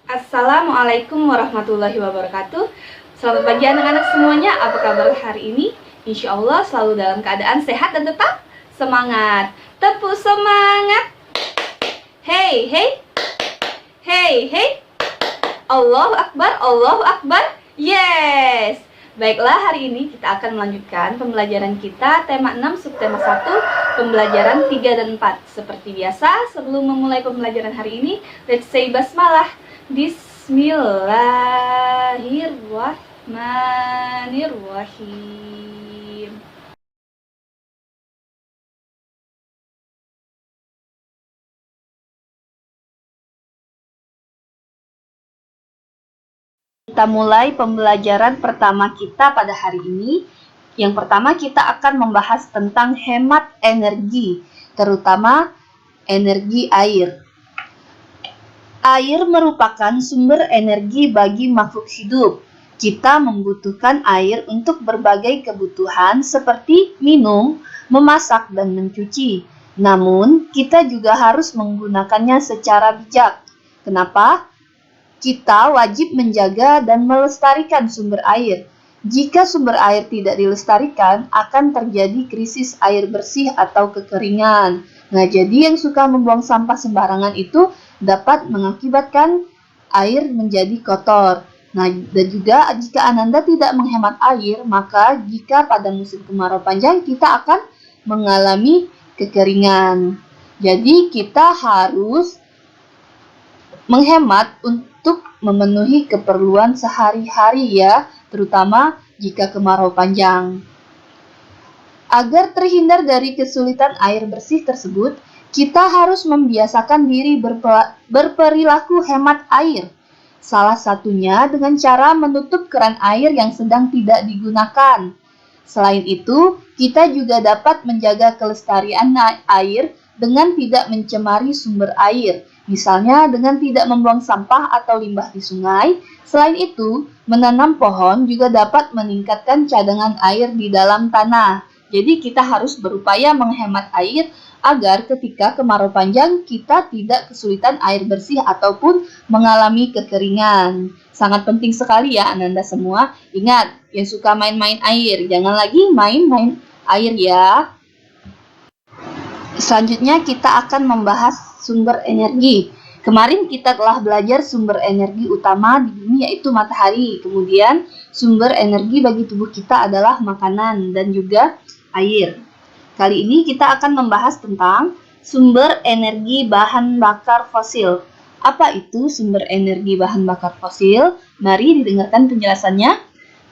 Assalamualaikum warahmatullahi wabarakatuh. Selamat pagi anak-anak semuanya. Apa kabar hari ini? Insya Allah selalu dalam keadaan sehat dan tetap semangat. Tepuk semangat. Hey, hey. Hey, hey. Allahu Akbar, Allahu Akbar. Yes. Baiklah, hari ini kita akan melanjutkan pembelajaran kita tema 6 subtema 1, pembelajaran 3 dan 4. Seperti biasa, sebelum memulai pembelajaran hari ini, let's say basmalah. Bismillahirrahmanirrahim. Kita mulai pembelajaran pertama kita pada hari ini. Yang pertama kita akan membahas tentang hemat energi, terutama energi air. Air merupakan sumber energi bagi makhluk hidup. Kita membutuhkan air untuk berbagai kebutuhan seperti minum, memasak, dan mencuci. Namun, kita juga harus menggunakannya secara bijak. Kenapa? Kita wajib menjaga dan melestarikan sumber air. Jika sumber air tidak dilestarikan, akan terjadi krisis air bersih atau kekeringan. Nah, jadi yang suka membuang sampah sembarangan itu dapat mengakibatkan air menjadi kotor. Nah, dan juga jika Ananda tidak menghemat air, maka jika pada musim kemarau panjang kita akan mengalami kekeringan. Jadi kita harus menghemat untuk memenuhi keperluan sehari-hari ya, terutama jika kemarau panjang. Agar terhindar dari kesulitan air bersih tersebut, kita harus membiasakan diri berperilaku hemat air. Salah satunya dengan cara menutup keran air yang sedang tidak digunakan. Selain itu, kita juga dapat menjaga kelestarian air dengan tidak mencemari sumber air. Misalnya dengan tidak membuang sampah atau limbah di sungai. Selain itu, menanam pohon juga dapat meningkatkan cadangan air di dalam tanah. Jadi kita harus berupaya menghemat air agar ketika kemarau panjang kita tidak kesulitan air bersih ataupun mengalami kekeringan. Sangat penting sekali ya Ananda semua. Ingat, yang suka main-main air, jangan lagi main-main air ya. Selanjutnya kita akan membahas sumber energi. Kemarin kita telah belajar sumber energi utama di bumi yaitu matahari. Kemudian sumber energi bagi tubuh kita adalah makanan dan juga air. Kali ini kita akan membahas tentang sumber energi bahan bakar fosil. Apa itu sumber energi bahan bakar fosil? Mari didengarkan penjelasannya.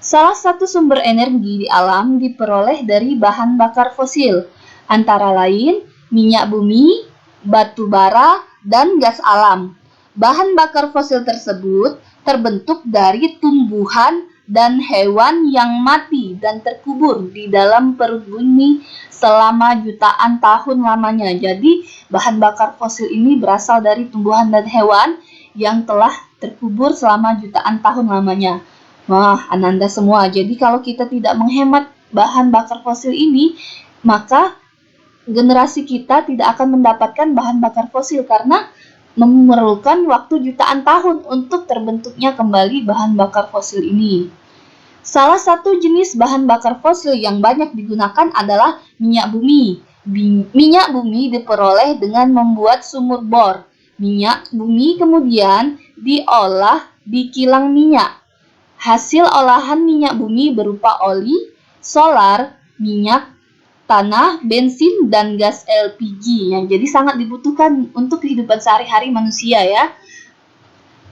Salah satu sumber energi di alam diperoleh dari bahan bakar fosil, antara lain minyak bumi, batu bara, dan gas alam. Bahan bakar fosil tersebut terbentuk dari tumbuhan dan hewan yang mati dan terkubur di dalam perut bumi selama jutaan tahun lamanya. Jadi, bahan bakar fosil ini berasal dari tumbuhan dan hewan yang telah terkubur selama jutaan tahun lamanya. Wah, Ananda semua. Jadi, kalau kita tidak menghemat bahan bakar fosil ini, maka generasi kita tidak akan mendapatkan bahan bakar fosil karena memerlukan waktu jutaan tahun untuk terbentuknya kembali bahan bakar fosil ini. Salah satu jenis bahan bakar fosil yang banyak digunakan adalah minyak bumi. Minyak bumi diperoleh dengan membuat sumur bor. Minyak bumi kemudian diolah di kilang minyak. Hasil olahan minyak bumi berupa oli, solar, minyak tanah, bensin, dan gas LPG yang jadi sangat dibutuhkan untuk kehidupan sehari-hari manusia ya.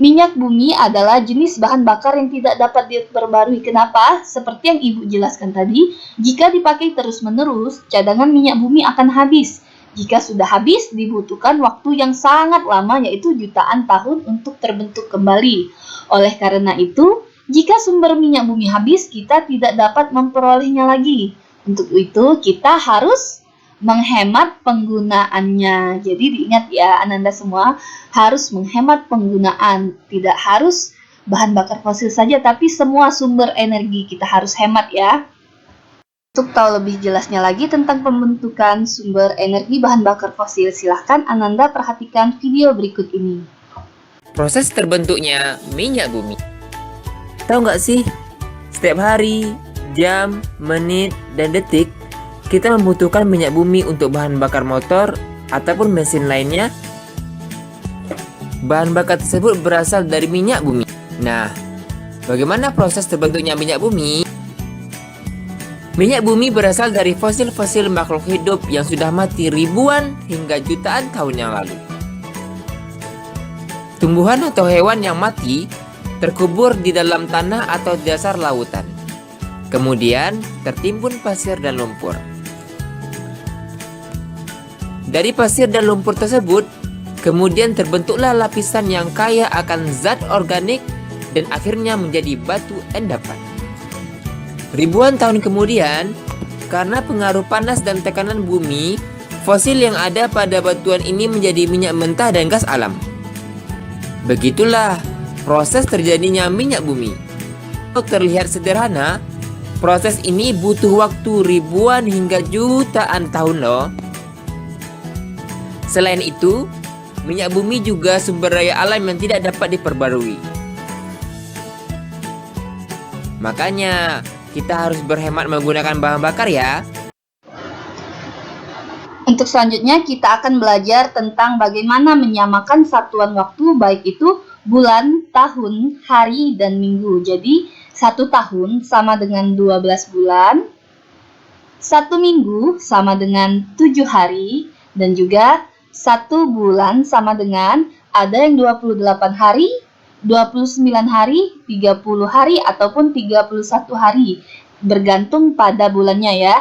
Minyak bumi adalah jenis bahan bakar yang tidak dapat diperbarui. Kenapa? Seperti yang Ibu jelaskan tadi, jika dipakai terus-menerus, cadangan minyak bumi akan habis. Jika sudah habis, dibutuhkan waktu yang sangat lama, yaitu jutaan tahun untuk terbentuk kembali. Oleh karena itu, jika sumber minyak bumi habis, kita tidak dapat memperolehnya lagi. Untuk itu, kita harus menghemat penggunaannya. Jadi diingat ya Ananda semua, harus menghemat penggunaan. Tidak harus bahan bakar fosil saja, tapi semua sumber energi kita harus hemat ya. Untuk tahu lebih jelasnya lagi tentang pembentukan sumber energi bahan bakar fosil, silahkan Ananda perhatikan video berikut ini. Proses terbentuknya minyak bumi. Tahu nggak sih, setiap hari, jam, menit, dan detik, kita membutuhkan minyak bumi untuk bahan bakar motor ataupun mesin lainnya. Bahan bakar tersebut berasal dari minyak bumi. Nah, bagaimana proses terbentuknya minyak bumi? Minyak bumi berasal dari fosil-fosil makhluk hidup yang sudah mati ribuan hingga jutaan tahun yang lalu. Tumbuhan atau hewan yang mati terkubur di dalam tanah atau dasar lautan. Kemudian tertimbun pasir dan lumpur. Dari pasir dan lumpur tersebut, kemudian terbentuklah lapisan yang kaya akan zat organik dan akhirnya menjadi batu endapan. Ribuan tahun kemudian, karena pengaruh panas dan tekanan bumi, fosil yang ada pada batuan ini menjadi minyak mentah dan gas alam. Begitulah proses terjadinya minyak bumi. Untuk terlihat sederhana, proses ini butuh waktu ribuan hingga jutaan tahun loh. Selain itu, minyak bumi juga sumber daya alam yang tidak dapat diperbarui. Makanya, kita harus berhemat menggunakan bahan bakar ya. Untuk selanjutnya kita akan belajar tentang bagaimana menyamakan satuan waktu baik itu bulan, tahun, hari, dan minggu. Jadi 1 tahun sama dengan 12 bulan, 1 minggu sama dengan 7 hari, dan juga 1 bulan sama dengan ada yang 28 hari, 29 hari, 30 hari, ataupun 31 hari. Bergantung pada bulannya ya.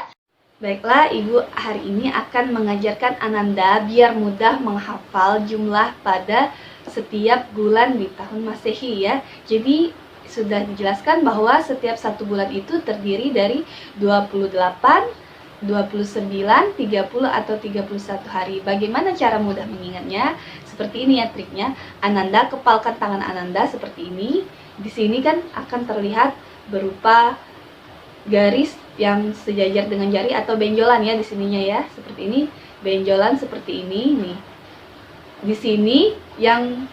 Baiklah, Ibu hari ini akan mengajarkan Ananda biar mudah menghafal jumlah pada setiap bulan di tahun Masehi ya. Jadi sudah dijelaskan bahwa setiap 1 bulan itu terdiri dari 28, 29, 30 atau 31 hari. Bagaimana cara mudah mengingatnya? Seperti ini ya triknya. Ananda kepalkan tangan Ananda seperti ini. Di sini kan akan terlihat berupa garis yang sejajar dengan jari atau benjolan ya di sininya ya, seperti ini, benjolan seperti ini nih. Di sini yang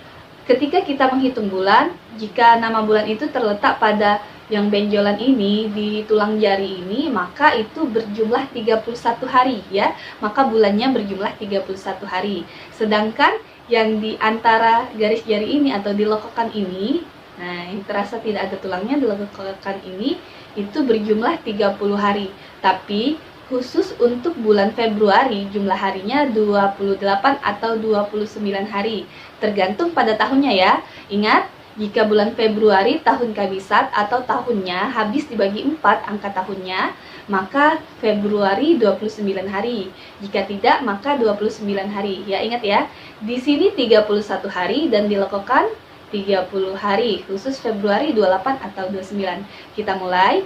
ketika kita menghitung bulan, jika nama bulan itu terletak pada yang benjolan ini di tulang jari ini, maka itu berjumlah 31 hari ya. Maka bulannya berjumlah 31 hari. Sedangkan yang di antara garis jari ini atau di lekokan ini, nah yang terasa tidak ada tulangnya di lekokan ini, itu berjumlah 30 hari. Tapi khusus untuk bulan Februari jumlah harinya 28 atau 29 hari. Tergantung pada tahunnya ya. Ingat, jika bulan Februari tahun kabisat atau tahunnya habis dibagi 4 angka tahunnya, maka Februari 29 hari. Jika tidak, maka 29 hari. Ya, ingat ya. Di sini 31 hari dan dilekokan 30 hari, khusus Februari 28 atau 29. Kita mulai.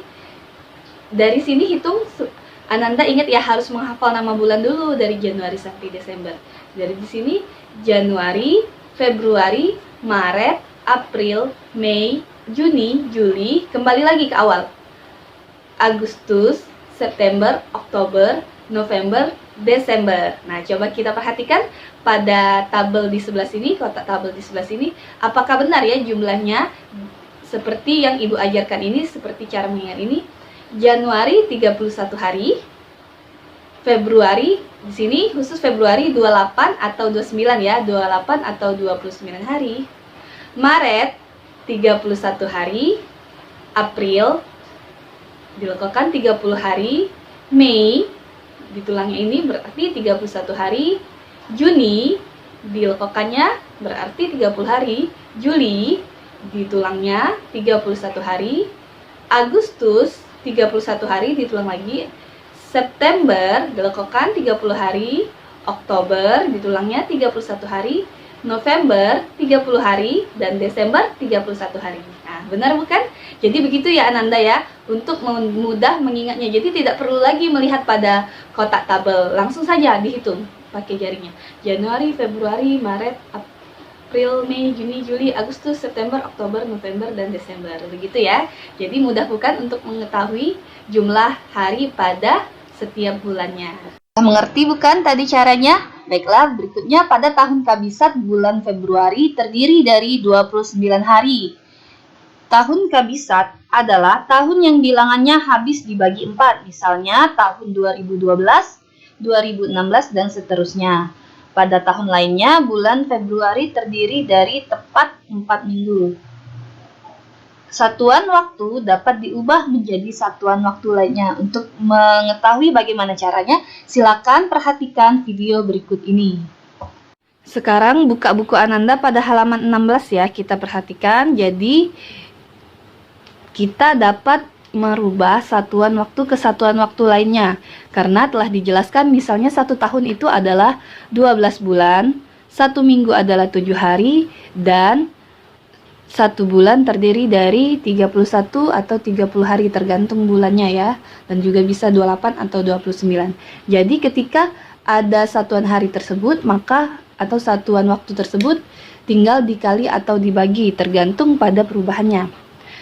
Dari sini hitung, Ananda ingat ya harus menghafal nama bulan dulu dari Januari sampai Desember. Dari di sini Januari, Februari, Maret, April, Mei, Juni, Juli, kembali lagi ke awal. Agustus, September, Oktober, November, Desember. Nah, coba kita perhatikan pada tabel di sebelah sini, kotak tabel di sebelah sini, apakah benar ya jumlahnya seperti yang Ibu ajarkan ini, seperti cara mengingat ini. Januari 31 hari, Februari di sini khusus Februari 28 atau 29 ya, 28 atau 29 hari. Maret 31 hari, April dilakukan 30 hari, Mei di tulangnya ini berarti 31 hari, Juni dilakukannya berarti 30 hari, Juli di tulangnya 31 hari, Agustus 31 hari ditulang lagi, September dilakukan 30 hari, Oktober ditulangnya 31 hari, November 30 hari, dan Desember 31 hari. Nah, benar bukan? Jadi begitu ya Ananda ya, untuk mudah mengingatnya. Jadi tidak perlu lagi melihat pada kotak tabel, langsung saja dihitung pakai jarinya. Januari, Februari, Maret, April, Mei, Juni, Juli, Agustus, September, Oktober, November, dan Desember. Begitu ya. Jadi mudah bukan untuk mengetahui jumlah hari pada setiap bulannya. Mengerti bukan tadi caranya? Baiklah, berikutnya pada tahun Kabisat bulan Februari terdiri dari 29 hari. Tahun Kabisat adalah tahun yang bilangannya habis dibagi 4, misalnya tahun 2012, 2016, dan seterusnya. Pada tahun lainnya, bulan Februari terdiri dari tepat 4 minggu. Satuan waktu dapat diubah menjadi satuan waktu lainnya. Untuk mengetahui bagaimana caranya, silakan perhatikan video berikut ini. Sekarang buka buku Ananda pada halaman 16 ya, kita perhatikan. Jadi kita dapat merubah satuan waktu ke satuan waktu lainnya. Karena telah dijelaskan misalnya 1 tahun itu adalah 12 bulan, 1 minggu adalah 7 hari, dan 1 bulan terdiri dari 31 atau 30 hari tergantung bulannya ya. Dan juga bisa 28 atau 29. Jadi ketika ada satuan hari tersebut, maka atau satuan waktu tersebut tinggal dikali atau dibagi tergantung pada perubahannya.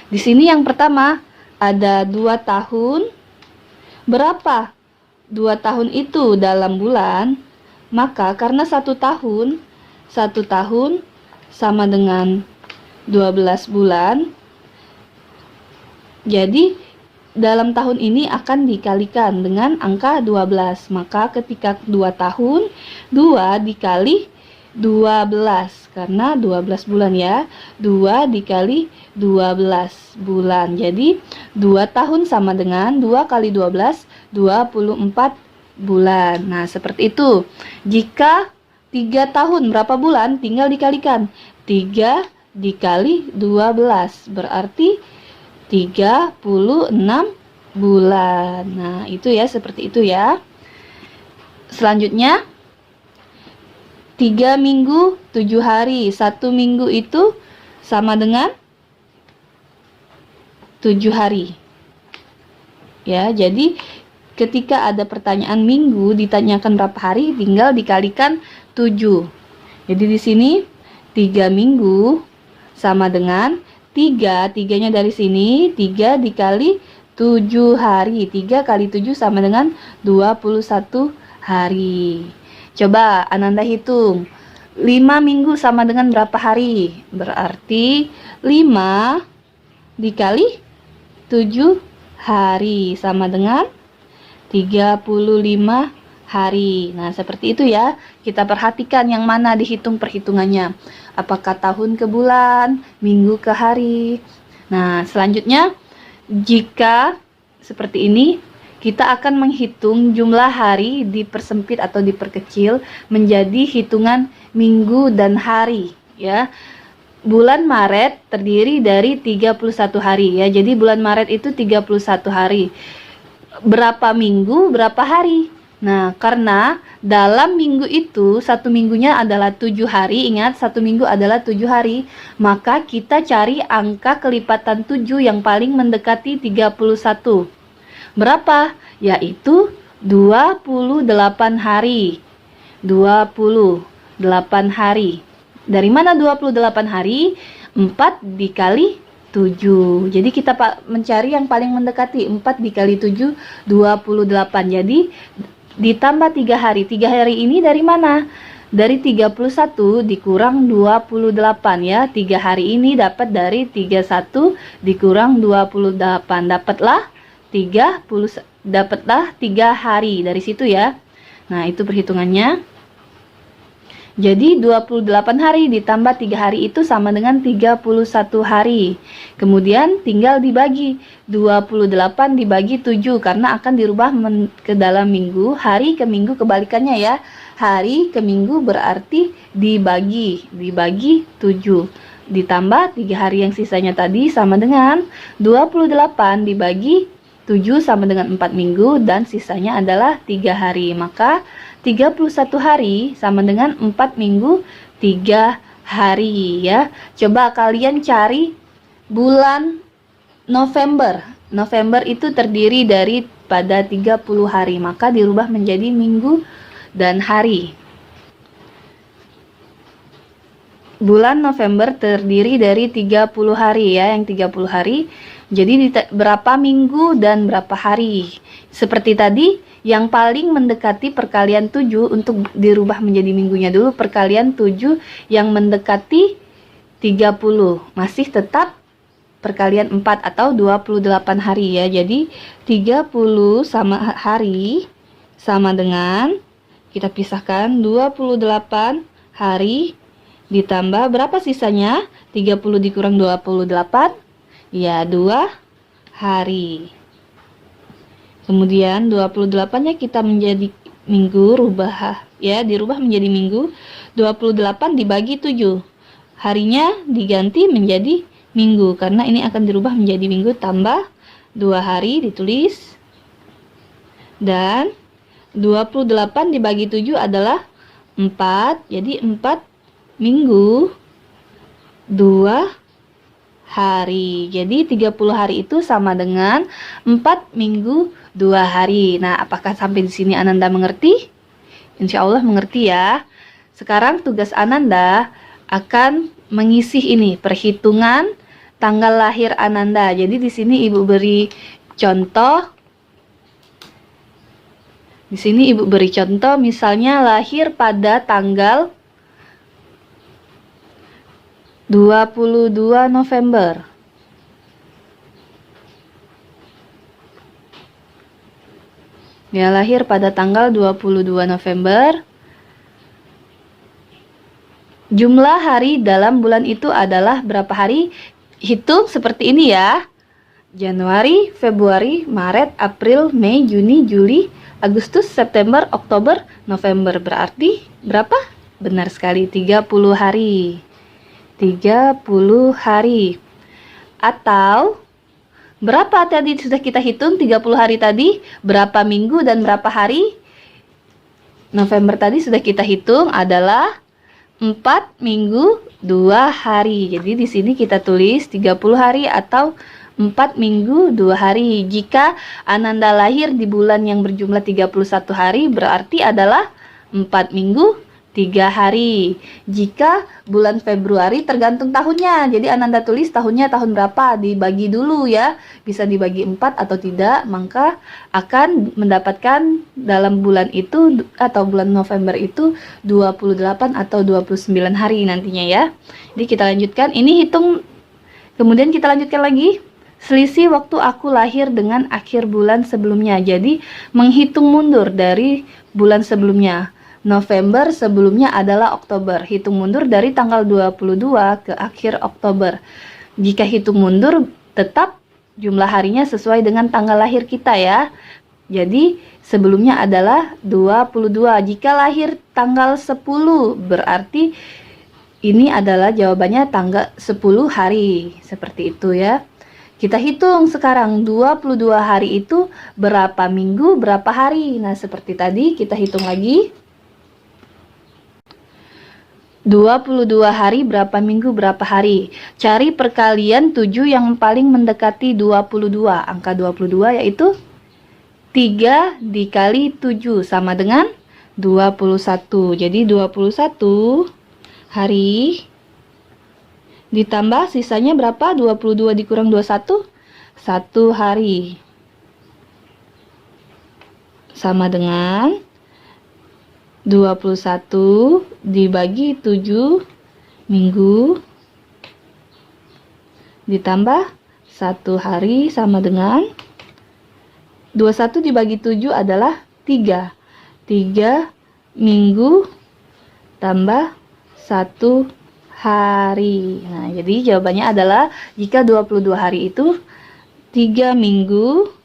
Di sini yang pertama ada 2 tahun. Berapa 2 tahun itu dalam bulan? Maka karena 1 tahun sama dengan 12 bulan, jadi dalam tahun ini akan dikalikan dengan angka 12. Maka ketika 2 tahun, 2 dikali 12, karena 12 bulan ya, 2 dikali 12 bulan. Jadi 2 tahun sama dengan 2 kali 12, 24 bulan. Nah, seperti itu. Jika 3 tahun berapa bulan? Tinggal dikalikan. 3 dikali 12 berarti 36 bulan. Nah, itu ya, seperti itu ya. Selanjutnya 3 minggu 7 hari. 1 minggu itu sama dengan 7 hari. Ya, jadi ketika ada pertanyaan minggu ditanyakan berapa hari, tinggal dikalikan 7. Jadi di sini 3 minggu sama dengan 3-nya dari sini, 3 dikali 7 hari. 3 kali 7 sama dengan 21 hari. Coba Ananda hitung. 5 minggu sama dengan berapa hari? Berarti 5 dikali 7 hari sama dengan 35 hari. Nah, seperti itu ya. Kita perhatikan yang mana dihitung perhitungannya. Apakah tahun ke bulan, minggu ke hari. Nah, selanjutnya jika seperti ini, kita akan menghitung jumlah hari dipersempit atau diperkecil menjadi hitungan minggu dan hari ya. Bulan Maret terdiri dari 31 hari ya. Jadi bulan Maret itu 31 hari. Berapa minggu, berapa hari? Nah, karena dalam minggu itu 1 minggunya adalah 7 hari, ingat 1 minggu adalah 7 hari, maka kita cari angka kelipatan 7 yang paling mendekati 31. Berapa? Yaitu 28 hari. 28 hari. Dari mana 28 hari? 4 dikali 7. Jadi kita mencari yang paling mendekati. 4 dikali 7, 28. Jadi ditambah 3 hari. 3 hari ini dari mana? Dari 31 dikurang 28 ya. 3 hari ini dapat dari 31 dikurang 28. Dapatlah 3 hari dari situ ya. Nah, itu perhitungannya. Jadi 28 hari ditambah 3 hari itu sama dengan 31 hari. Kemudian tinggal dibagi. 28 dibagi 7 karena akan dirubah ke dalam minggu. Hari ke minggu kebalikannya ya. Hari ke minggu berarti dibagi 7. Ditambah 3 hari yang sisanya tadi sama dengan 28 dibagi 7 sama dengan 4 minggu dan sisanya adalah 3 hari. Maka 31 hari sama dengan 4 minggu 3 hari ya. Coba kalian cari bulan November. November itu terdiri dari pada 30 hari, maka dirubah menjadi minggu dan hari. Bulan November terdiri dari 30 hari ya, yang 30 hari. Jadi berapa minggu dan berapa hari. Seperti tadi Yang paling mendekati perkalian 7 untuk dirubah menjadi minggunya dulu, perkalian 7 yang mendekati 30. Masih tetap perkalian 4 atau 28 hari ya. Jadi 30 sama hari sama dengan, kita pisahkan, 28 hari ditambah berapa sisanya? 30 dikurang 28, ya 2 hari. Kemudian 28-nya kita menjadi minggu, dirubah menjadi minggu. 28 dibagi 7. Harinya diganti menjadi minggu karena ini akan dirubah menjadi minggu, tambah 2 hari ditulis. Dan 28 dibagi 7 adalah 4. Jadi 4 minggu 2 hari. Jadi 30 hari itu sama dengan 4 minggu 2 hari. Nah, apakah sampai di sini Ananda mengerti? Insya Allah mengerti ya. Sekarang tugas Ananda akan mengisi ini perhitungan tanggal lahir Ananda. Jadi di sini Ibu beri contoh. Di sini Ibu beri contoh, misalnya lahir pada tanggal 22 November. Dia lahir pada tanggal 22 November. Jumlah hari dalam bulan itu adalah berapa hari? Hitung seperti ini ya. Januari, Februari, Maret, April, Mei, Juni, Juli, Agustus, September, Oktober, November. Berarti berapa? Benar sekali, 30 hari. 30 hari. Atau berapa tadi sudah kita hitung 30 hari tadi? Berapa minggu dan berapa hari? November tadi sudah kita hitung adalah 4 minggu 2 hari. Jadi di sini kita tulis 30 hari atau 4 minggu 2 hari. Jika Ananda lahir di bulan yang berjumlah 31 hari, berarti adalah 4 minggu 3 hari. Jika bulan Februari tergantung tahunnya. Jadi Ananda tulis tahunnya tahun berapa, dibagi dulu ya. Bisa dibagi 4 atau tidak, maka akan mendapatkan dalam bulan itu atau bulan November itu 28 atau 29 hari nantinya ya. Jadi kita lanjutkan. Ini hitung, kemudian kita lanjutkan lagi. Selisih waktu aku lahir dengan akhir bulan sebelumnya. Jadi menghitung mundur dari bulan sebelumnya. November sebelumnya adalah Oktober. Hitung mundur dari tanggal 22 ke akhir Oktober. Jika hitung mundur, tetap jumlah harinya sesuai dengan tanggal lahir kita ya. Jadi sebelumnya adalah 22. Jika lahir tanggal 10, berarti ini adalah jawabannya tanggal 10 hari. Seperti itu ya. Kita hitung sekarang 22 hari itu berapa minggu, berapa hari. Nah, seperti tadi kita hitung lagi. 22 hari berapa minggu berapa hari. Cari perkalian 7 yang paling mendekati 22. Angka 22 yaitu 3 dikali 7 sama dengan 21. Jadi 21 hari ditambah sisanya berapa? 22 dikurang 21, 1 hari. Sama dengan 21 dibagi 7 minggu ditambah 1 hari sama dengan 21 dibagi 7 adalah 3. 3 minggu tambah 1 hari. Nah, jadi jawabannya adalah jika 22 hari itu 3 minggu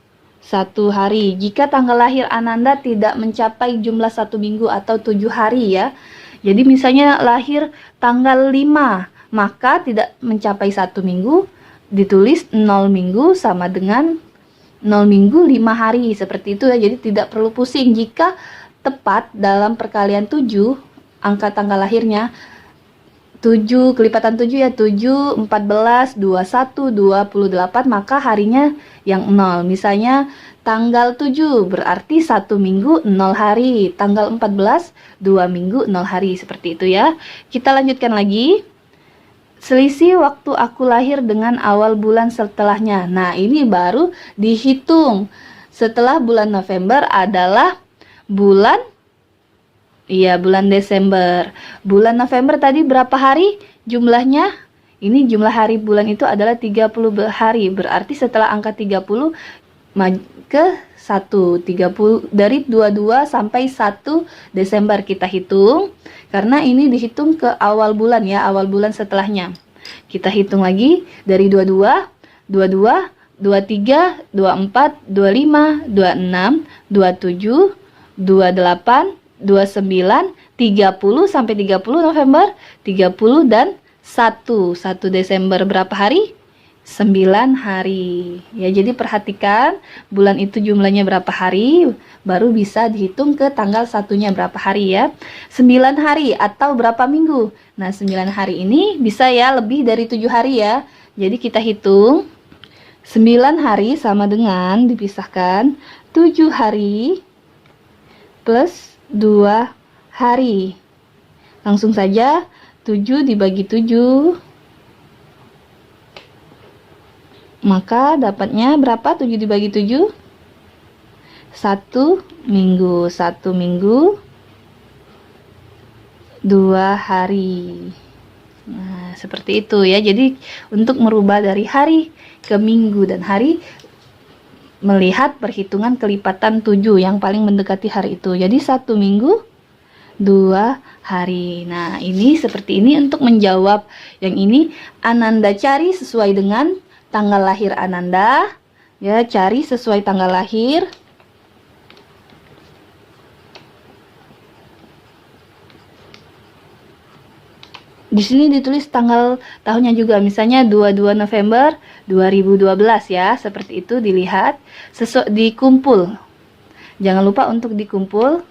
1 hari. Jika tanggal lahir Ananda tidak mencapai jumlah 1 minggu atau 7 hari ya. Jadi misalnya lahir tanggal 5, maka tidak mencapai 1 minggu, ditulis 0 minggu sama dengan 0 minggu 5 hari. Seperti itu ya. Jadi tidak perlu pusing jika tepat dalam perkalian 7 angka tanggal lahirnya. 7 kelipatan 7 ya, 7, 14, 21, 28, maka harinya yang 0. Misalnya tanggal 7 berarti 1 minggu 0 hari, tanggal 14 2 minggu 0 hari, seperti itu ya. Kita lanjutkan lagi. Selisih waktu aku lahir dengan awal bulan setelahnya. Nah, ini baru dihitung setelah bulan November adalah bulan bulan Desember. Bulan November tadi berapa hari jumlahnya? Ini jumlah hari bulan itu adalah 30 hari. Berarti setelah angka 30 ke 1, 30 dari 22 sampai 1 Desember kita hitung. Karena ini dihitung ke awal bulan ya, awal bulan setelahnya. Kita hitung lagi dari 22, 22, 23, 24, 25, 26, 27, 28, 29, 30 sampai 30 November, 30 dan 1 Desember berapa hari? 9 hari. Ya, jadi perhatikan bulan itu jumlahnya berapa hari, baru bisa dihitung ke tanggal satunya berapa hari ya. 9 hari atau berapa minggu? Nah, 9 hari ini bisa ya lebih dari 7 hari ya. Jadi kita hitung 9 hari sama dengan dipisahkan 7 hari plus 2 hari. Langsung saja 7 dibagi 7. Maka dapatnya berapa 7 dibagi 7? 1 minggu. 1 minggu 2 hari. Nah, seperti itu ya. Jadi untuk merubah dari hari ke minggu dan hari, melihat perhitungan kelipatan 7 yang paling mendekati hari itu. Jadi 1 minggu 2 hari. Nah, ini seperti ini untuk menjawab yang ini. Ananda cari sesuai dengan tanggal lahir Ananda. Ya, cari sesuai tanggal lahir. Di sini ditulis tanggal tahunnya juga, misalnya 22 November 2012 ya, seperti itu dilihat. Dikumpul. Jangan lupa untuk dikumpul.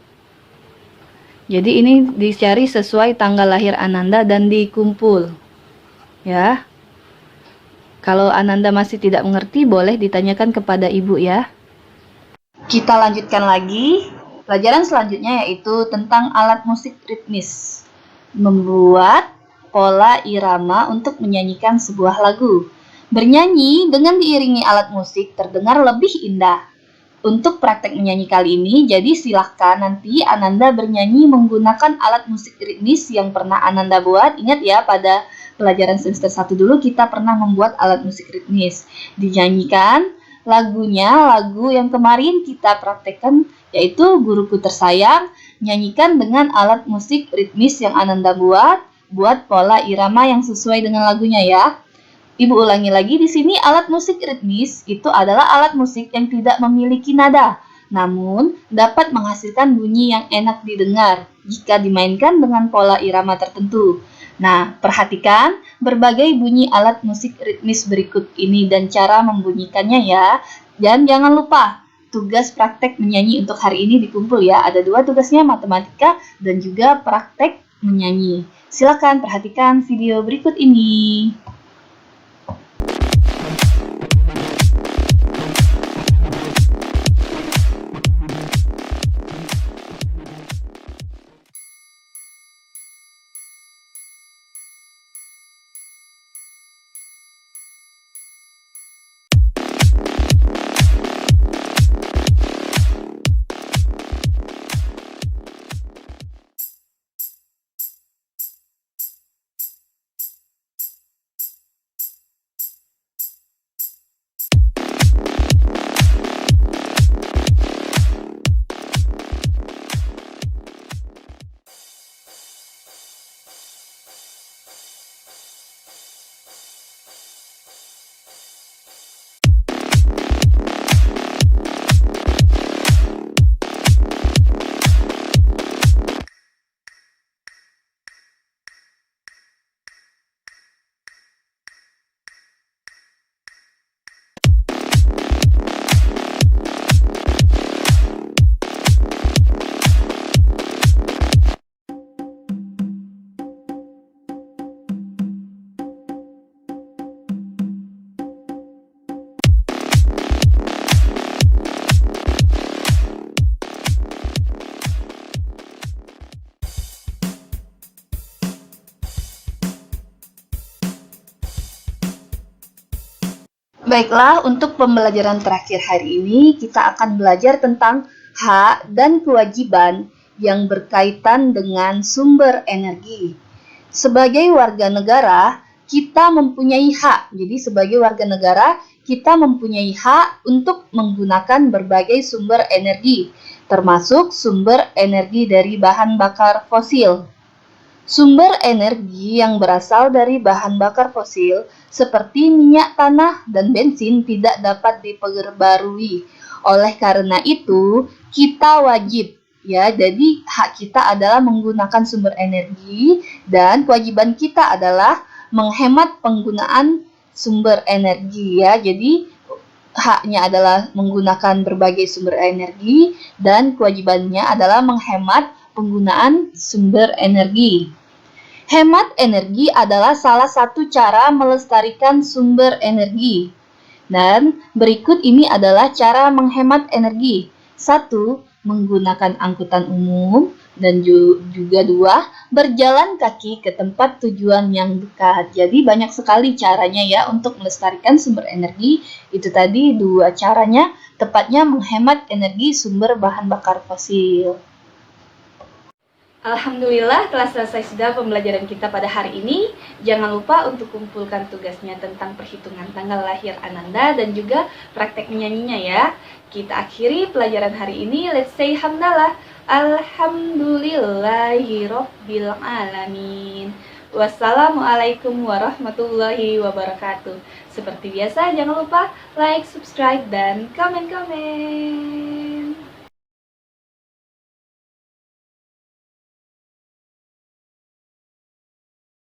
Jadi ini dicari sesuai tanggal lahir Ananda dan dikumpul. Ya. Kalau Ananda masih tidak mengerti, boleh ditanyakan kepada ibu ya. Kita lanjutkan lagi. Pelajaran selanjutnya yaitu tentang alat musik ritmis. Membuat pola irama untuk menyanyikan sebuah lagu. Bernyanyi dengan diiringi alat musik terdengar lebih indah. Untuk praktek menyanyi kali ini, jadi silahkan nanti Ananda bernyanyi menggunakan alat musik ritmis yang pernah Ananda buat. Ingat ya, pada pelajaran semester 1 dulu kita pernah membuat alat musik ritmis. Dinyanyikan lagunya, lagu yang kemarin kita praktekkan yaitu Guruku Tersayang, nyanyikan dengan alat musik ritmis yang Ananda buat pola irama yang sesuai dengan lagunya ya. Ibu ulangi lagi, di sini alat musik ritmis itu adalah alat musik yang tidak memiliki nada, namun dapat menghasilkan bunyi yang enak didengar jika dimainkan dengan pola irama tertentu. Nah, perhatikan berbagai bunyi alat musik ritmis berikut ini dan cara membunyikannya ya. Dan jangan lupa, tugas praktek menyanyi untuk hari ini dikumpul ya. Ada 2 tugasnya, matematika dan juga praktek menyanyi. Silakan perhatikan video berikut ini. Baiklah, untuk pembelajaran terakhir hari ini kita akan belajar tentang hak dan kewajiban yang berkaitan dengan sumber energi. Sebagai warga negara, kita mempunyai hak. Jadi sebagai warga negara, kita mempunyai hak untuk menggunakan berbagai sumber energi, termasuk sumber energi dari bahan bakar fosil. Sumber energi yang berasal dari bahan bakar fosil seperti minyak tanah dan bensin tidak dapat diperbarui. Oleh karena itu, kita wajib jadi hak kita adalah menggunakan sumber energi dan kewajiban kita adalah menghemat penggunaan sumber energi Jadi haknya adalah menggunakan berbagai sumber energi dan kewajibannya adalah menghemat penggunaan sumber energi. Hemat energi adalah salah satu cara melestarikan sumber energi. Dan berikut ini adalah cara menghemat energi. 1. Menggunakan angkutan umum. Dan juga 2. Berjalan kaki ke tempat tujuan yang dekat. Jadi banyak sekali caranya untuk melestarikan sumber energi. Itu tadi 2 caranya, tepatnya menghemat energi sumber bahan bakar fosil. Alhamdulillah telah selesai sudah pembelajaran kita pada hari ini. Jangan lupa untuk kumpulkan tugasnya tentang perhitungan tanggal lahir Ananda dan juga praktek menyanyinya ya. Kita akhiri pelajaran hari ini. Let's say hamdalah. Alhamdulillahirabbil alamin. Wassalamualaikum warahmatullahi wabarakatuh. Seperti biasa jangan lupa like, subscribe dan komen-komen.